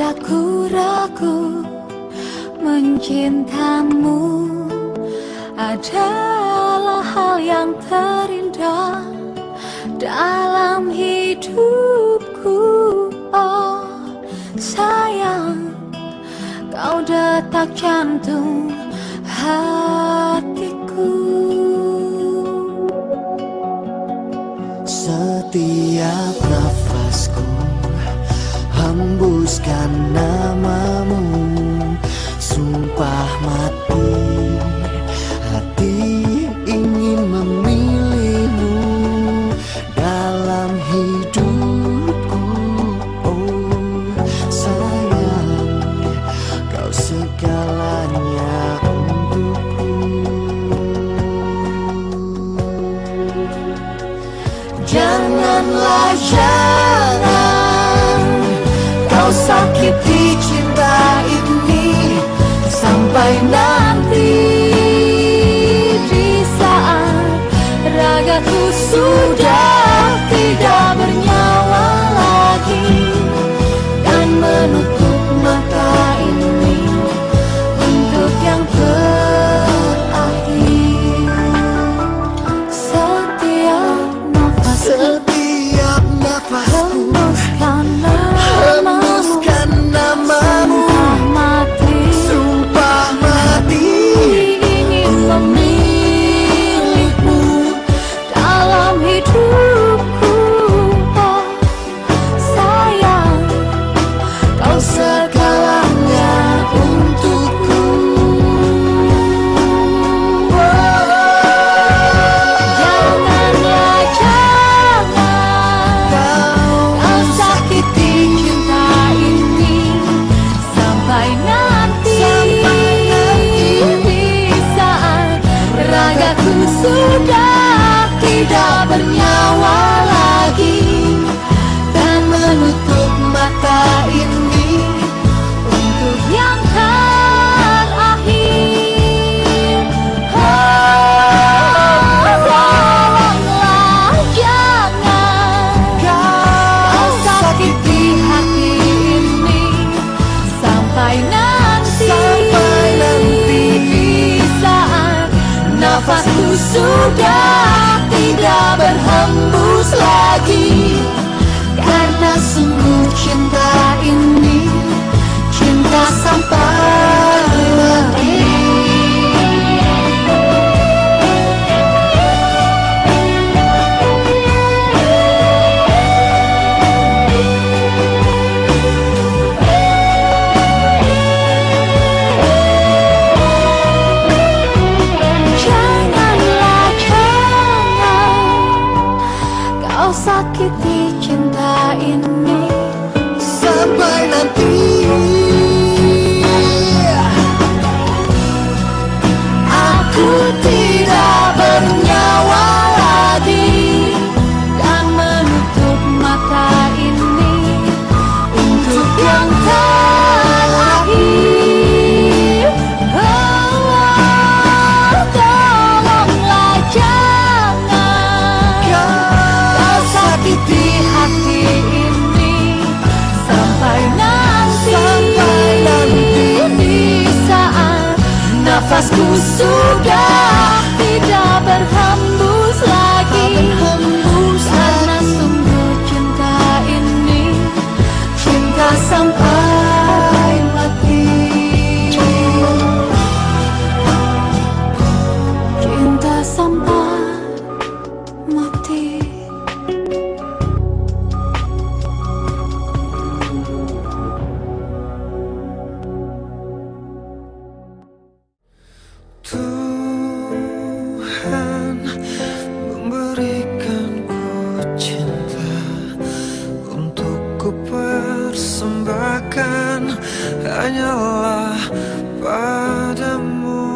ragu-ragu mencintamu adalah hal yang terindah dalam hidupku. Oh sayang, kau detak jantung hatiku. Setiap nafasku hembuskan namamu, sumpah mati hati ingin memilihmu dalam hidupku. Oh sayang, kau segalanya untukku. Janganlah jangan kau sakiti cinta ini sampai nanti di saat ragaku sudah tidak bernyawa lagi dan menutup mata ini untuk yang terakhir. Setiap nafasku hembuskan namamu, sumpah mati ingin memilihmu dalam hidupku. Oh sayang, kau segalanya untukku. Janganlah jangan kau sakiti cinta ini sampai nanti di saat ragaku sudah tidak bernyawa lagi dan menutup mata ini untuk yang terakhir. Tolonglah jangan kau sakiti hati ini sampai nanti di saat nafasku sudah tidak berhembus lagi. Karena sungguh cinta ini cinta sampai mati. Janganlah jangan kau sakiti cinta ini sampai nanti aku tidak bernyawa lagi dan menutup mata ini untuk yang terakhir. Tolonglah jangan kau sakiti hati ini sampai nanti di saat nafasku sudah tidak berhembus lagi. Karena sungguh cinta ini cinta sampai mati. Cinta sampai mati. Tuhan memberikanku cinta untuk ku persembahkan hanyalah padamu.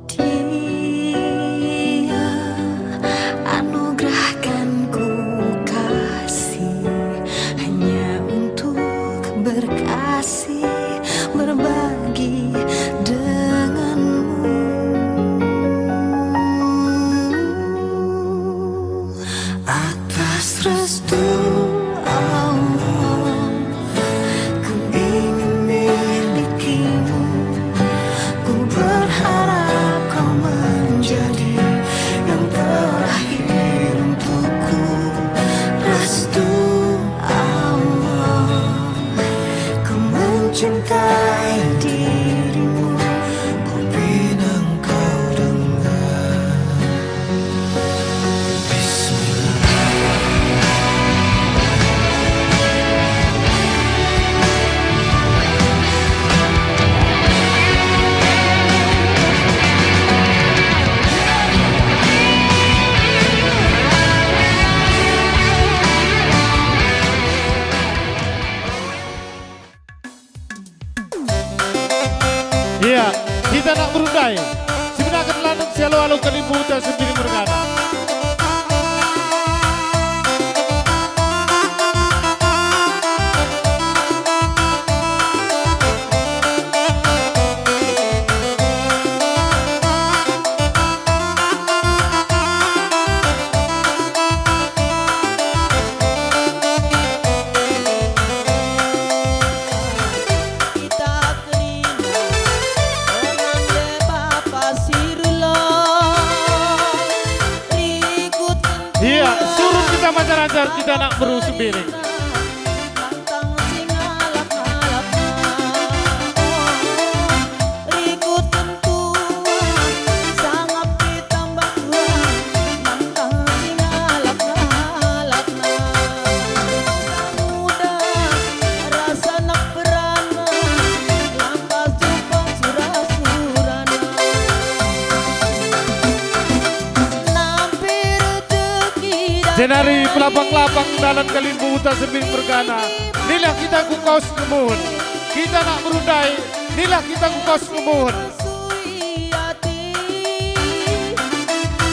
Dia anugerahkan ku kasih hanya untuk berkasih berbagi denganmu. kita nak berundai. Sebenarnya lanang sialo alo Kalimbuta Sembiring Mergana. Iya, suruh kita masyarakat kita nak beru Sembiring. Jenari pelapang-lapang dalam Kalimbuta Sembiring Mergana. Inilah kita ku kaos kemuhun. Kita nak berundai. Inilah kita ku kaos kemuhun.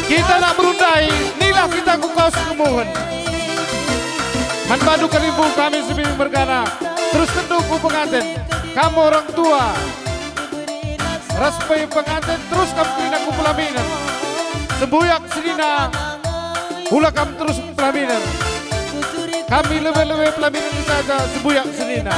Kita nak berundai. Inilah kita ku kaos kemuhun. Manpadu Kalimbu kami Sembiring Mergana. Terus tentu ku pengantin. Kamu orang tua. Raspai pengantin terus kamu kena ku pelaminan. Sembuyak sedina. Hula kami terus pelaminan. Kami lebih-lebih pelaminan saja sebuyak senina.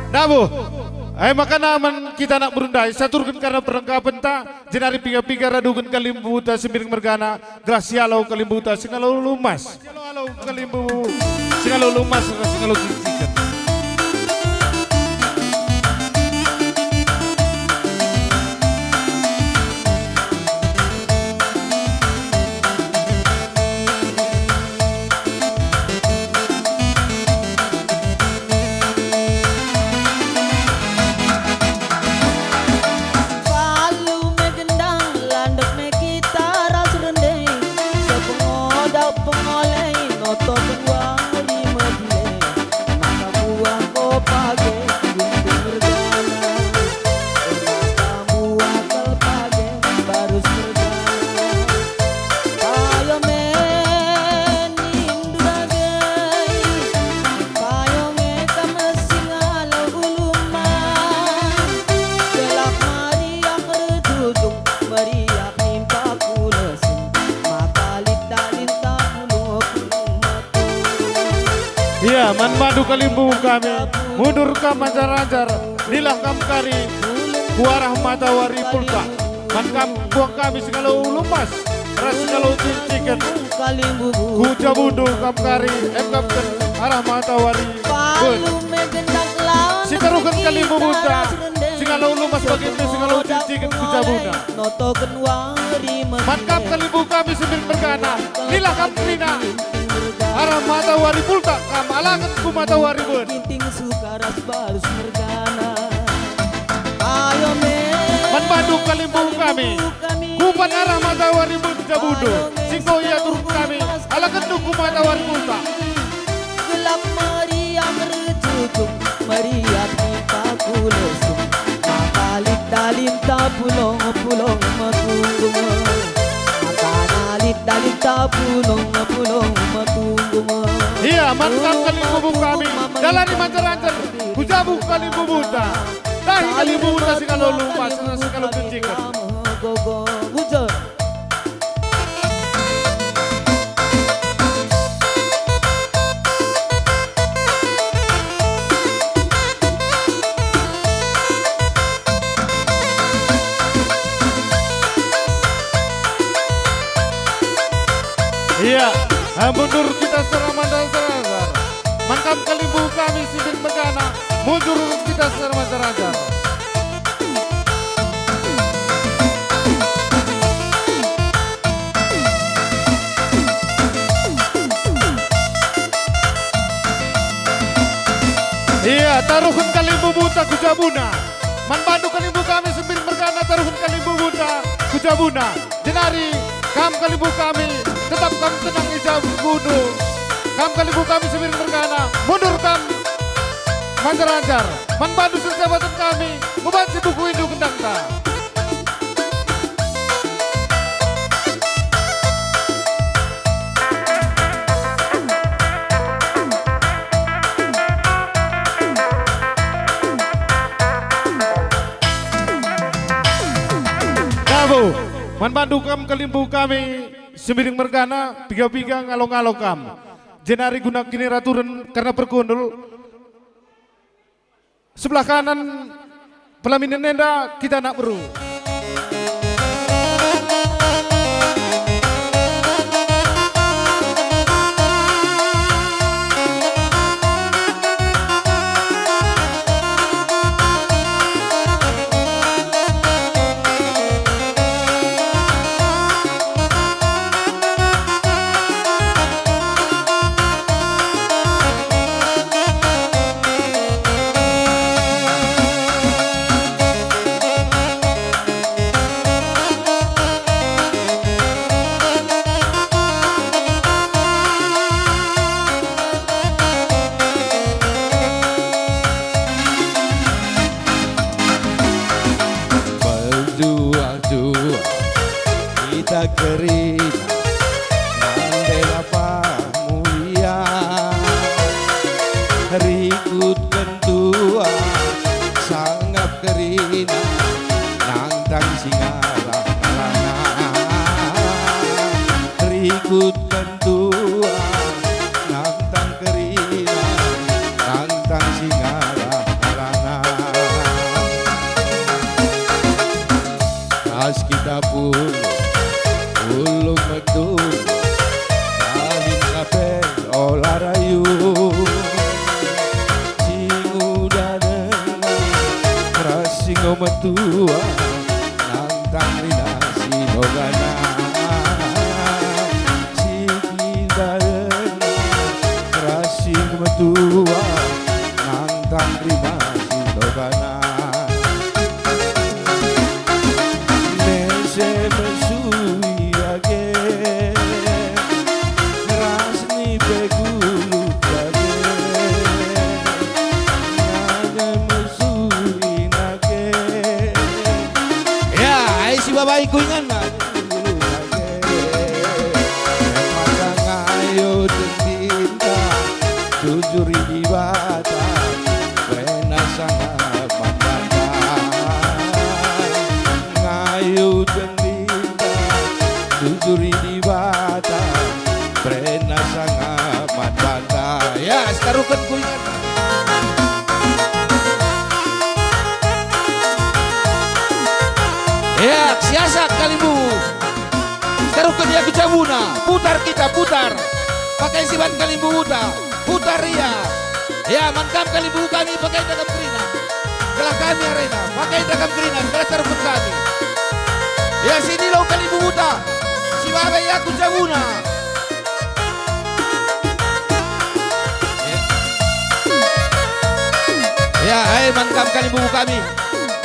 Nabu, maka naman kita nak berundai. Saturkan karena perlengkapan tak. Jenari piga-piga radukan Kalimbuta Sembiring Mergana. Grasialau Kalimbuta Singalau Lumas. Singalau Kalimbu Singalau Lumas Singalau Cincikan. Iya, Manpadu Kalimbu kami mundur ke Manjar-Anjar. Nilah kamkari kuarah matawari pulka. Mankam buang kami Singalau Lumas. Ras Singalau Cincikan. Kuja bundu kamkari kapten arah matawari. Sitarukan Kalimbu Buta. Singalau Lumas bagian Singalau Cincikan kuja bunda. Mankam Kalimbu kami Sembiring Mergana. Nilah kamkrina. Arah matawari pulka, kamalakan ku matawari bun. Manpadu Kalimbu kami, kupan arah matawari bun jabudo. Singko ia turun kami, alakan ku matawari pulka. Gelap meriam rejujuk, meriam impaku lesung. Makalit dalim tapulong-pulong matunggung. Dalit tapulong matunggung. Iya, mantap Kalimbu kami. Dalari Manjar-Anjar, kujabu Kalimbu Buta. Dahi Kalimbu Buta Singalau Lumas, Singalau Cincikan. Mundur kita seramanda-seranjar. Mankam kalimbu kami Simbing Mergana. Mundur kita seramanda-seranjar. Iya, taruhun kalimbu buta kujabuna. Man bandu kalimbu kami Simbing Mergana, taruhun kalimbu buta kujabuna. Jenari kam kalimbu kami, tetap kam tenang ijab gunung. Kam kalimbu kami Simbing Mergana, mundur kam manjar-anjar. Man bandu sejabatan kami, membaca buku Hindu kendang ta. Man bandu kam kalimbu kami Simbing Mergana piga-piga ngalong-ngalong kam. Jenari guna kini raturan karena berkundul. Sebelah kanan pelaminan nenda kita nak beru. Berdua-dua kita kerina Mandela Pamulia rikut kentua sangat kerina nantang singara kalana rikut kentua nantang kerina nantang singara kalana. Pas kita puluh medung Kahin kape olarayu Singuda dengan Rasingo metua Nantang rina sinogana Singuda dengan Rasingo metua Nantang rina sinogana. Mesui age rasni begulu age nanya mesui nage ya ai si babai kuingan begulu age mata ngayo cinta jujur ibadah wena sangat mandata ngayo jujur di bata Brena sangat matbanta ya sekarukan kuingan ya siasat kalimbu sekarukan ya kecabuna putar kita putar pakai siban kalimbu putar ya mankam kalimbu kami pakai dagam kerina gelah kami arena pakai dagam kerina gelah sekarukan kami ya sini lo kalimbu buta si babai aku cabuna ya hai mankam kalimbu kami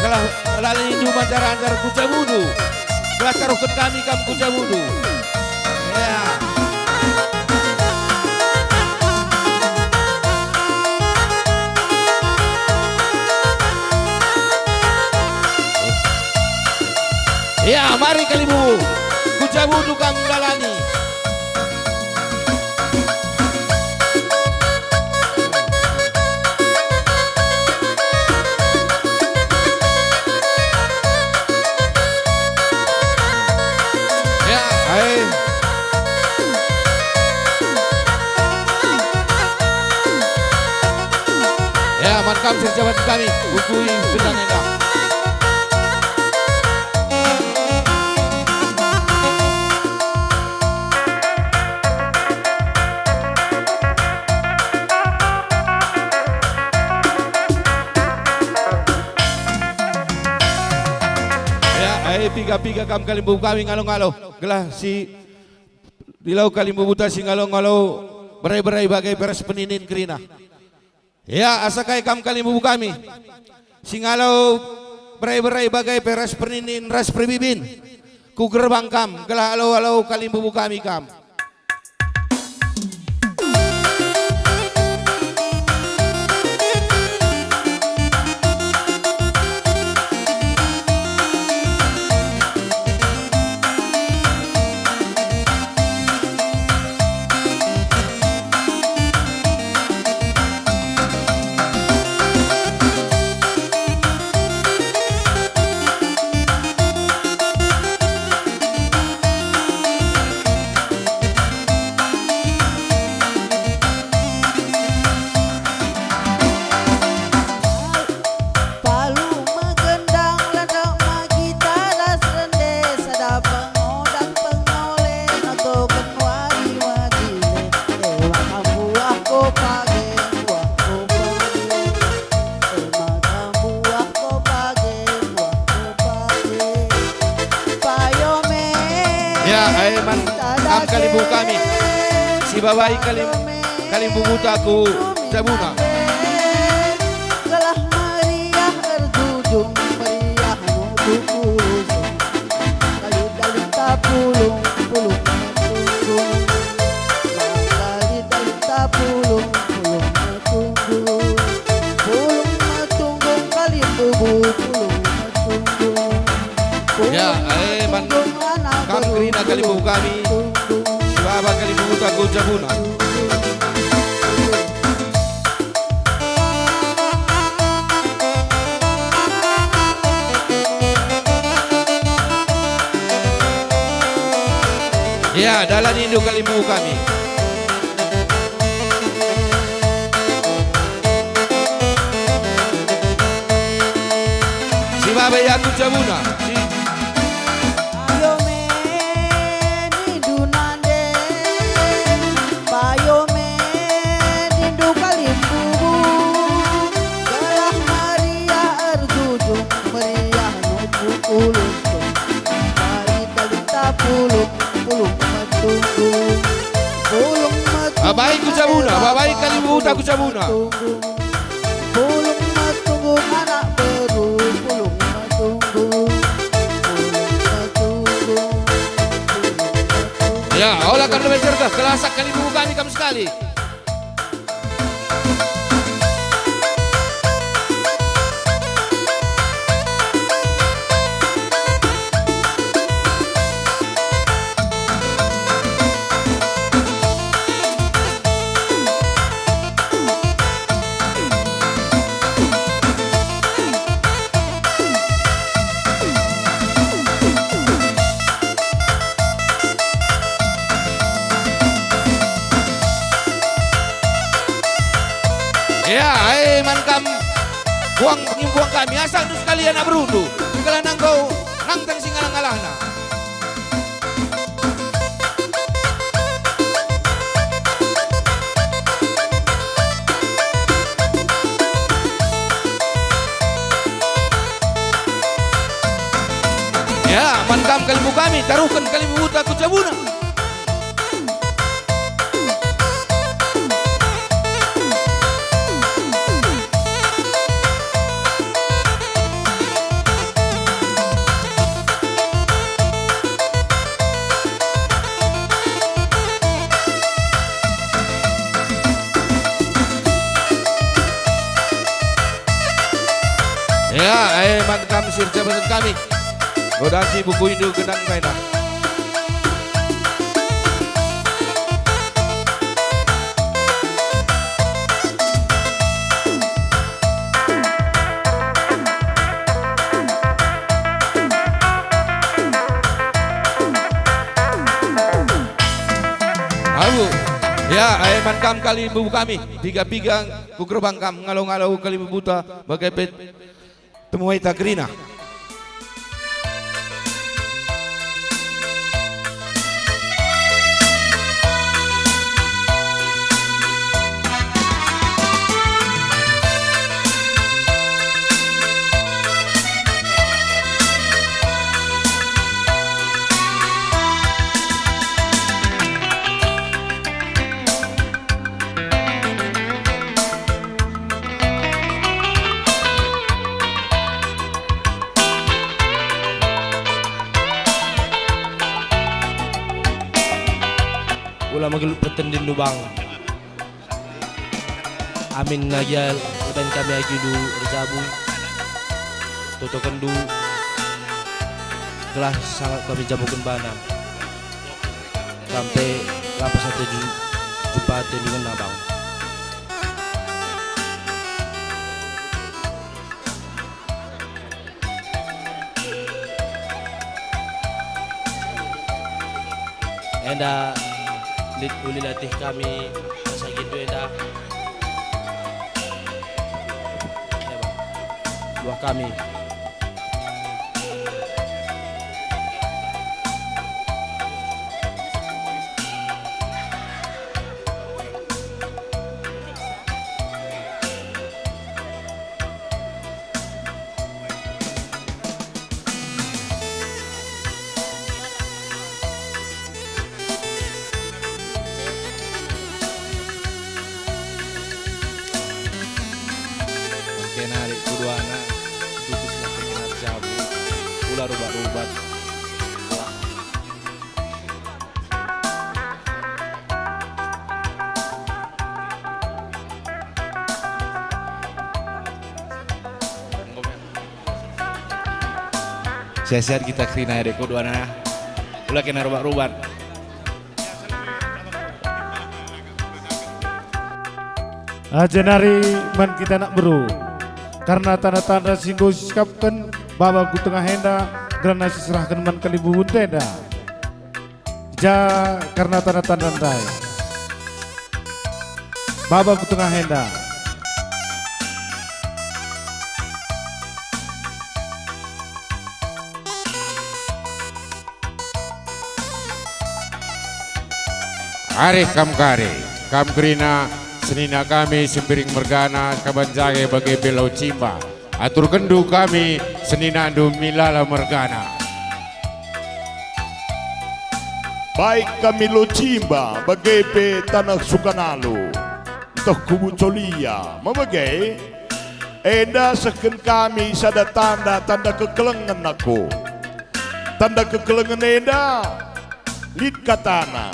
gelah lalindu manjar-anjar kucabudu gelah taruhkan kami kam kucabudu ya ya mari kalimbu kucabudu kam dalani ya hai ya mankam serjabat kami bukui benang enggak. piga kam kalimbu kami ngalo-ngalo. Gelah si dilau kalimbu buta si ngalo-ngalo berai-berai bagai beres peninin kerina. Ya asakai kam kalimbu kami. Si ngalo berai-berai bagai beres peninin ras pribibin. Ku gerbang kam gelah alo-alo kalimbu kami kam. Palu megendang ledok magita das rende sada pengodang pengole notoken wadi-wadile ewa kambu aku page waku page ewa kambu aku page waku page payome Ya aiman kam kalimbu kami. Si babai kalimbu buta ku cabuna. Gelah meriah erjujung meriah mubukulung kali-dalita pulung-pulung metunggung kali-dalita pulung-pulung metunggung pulung metunggung kalimbu pulung metunggung Ya aiman kam kerina kalimbu kami. Si baba kalimbu buta ku cabuna. Ya, dalam induk kalimbu kami. Si baba aku cabuna. Si Payome nindunande Payome nindu kalimbu Galah Maria erjujung meriah nubukulung kali-dalita pulung-pulung metunggung pulung metunggung babai ku cabuna, babai kalimbu buta ku cabuna. pulung metunggung anak beru pulung metunggung Ya, olah karena bercerita kelasak kalimbu kami kamu sekali. Ya, man kam buang pengimbuang kami asal tu sekalian nak berundu. Kalau nang kau nang tang singalang-alangna. Ya, man kam kalimbu kami taruhkan kalimbu buta ku cabuna. Ya, man sir jabatan kami. Godasi buku induk gedang kaina. Abu, ya, man kam kali ibu kami, piga-piga ku gerbang kam ngalau-ngalau kali ibu buta bagai pet temuai takrina. ulah manggil pretendin du bang. Amin nagyal dan kami lagi du rejabu. Toto kendu kelas sangat kami jamukan bana. Sampai lapas saja jumpa dengan abang. Enda uli latih kami masa gitu enda ya bang buah kami narik kuduana tutus lah kenal jabu ulah rubat-rubat sehat-sehat kita kerina narik kuduana ulah kena rubat-rubat. Jenari man kita nak beru karena tanda-tanda singgo sikapkan baba ku tengah henda karena serahkan man kalibu tenda ja karena tanda-tanda dai baba ku tengah henda Arih kam kerina senina kami sembiring mergana kabanjage bagi belau cimba atur kendu kami senina andu milala mergana. Baik kami lo cimba bagai tanah Sukanalo toh kubu colia memagai enda seken kami sada tanda kekelengan aku tanda kekelengan enda lid katana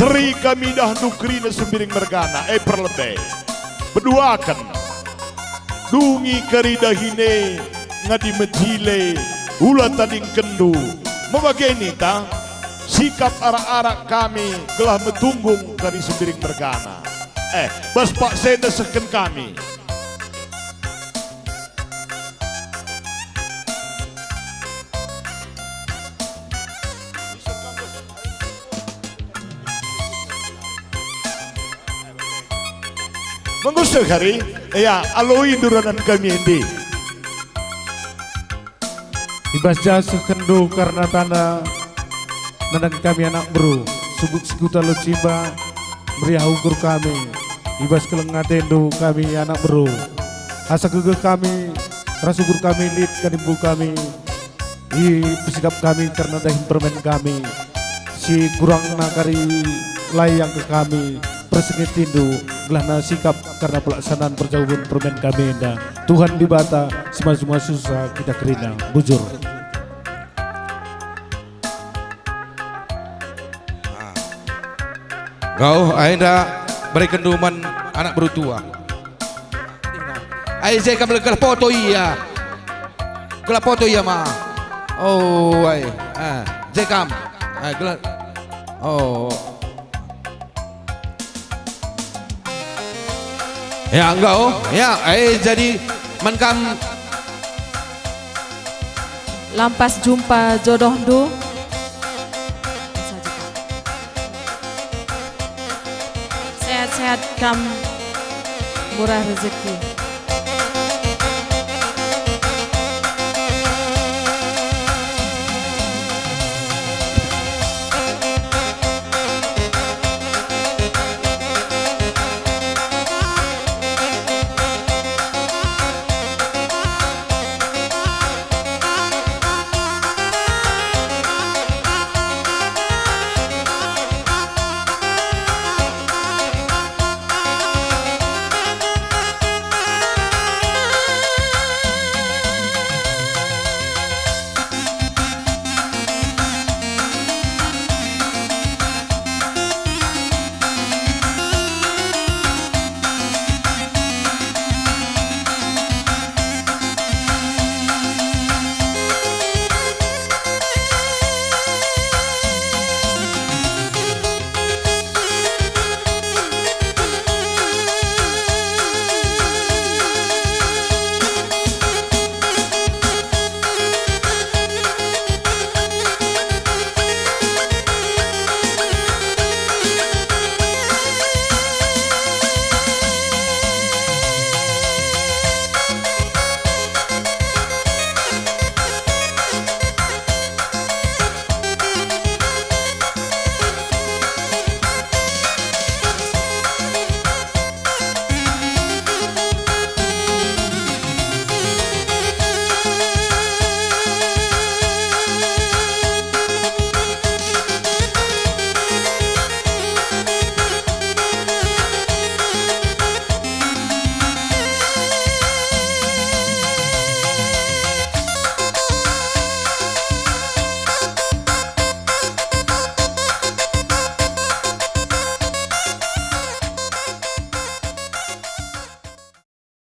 Seri kami dah nukrina sembiring mergana perlebe berduakan dungi keridahine ngadi mejile ulah tading kendu memakai nita sikap arak-arak kami telah metunggung dari sembiring mergana bas pak senda seken kami mengusir hari, ya aloi duranan kami ini. ibas jasa kendu karena tanda nandan kami anak beru subuk sikuta lo cimba meriah ukur kami ibas kelengatendu kami anak beru asa gegeh kami rasukur kami lid kanimbu kami pesikap kami karena dahin permen kami si kurang nakari layang ke kami persengit tindu gelahna sikap karena pelaksanaan perjauhan permen kami enda Tuhan dibata semua susah kita kerina bujur Kau aida beri kenduman anak berutua ai saya kamel kelah foto iya ma oh ai jekam kelah oh ya enggak ya jadi menkam lampas jumpa jodoh du sehat-sehat kam murah rezeki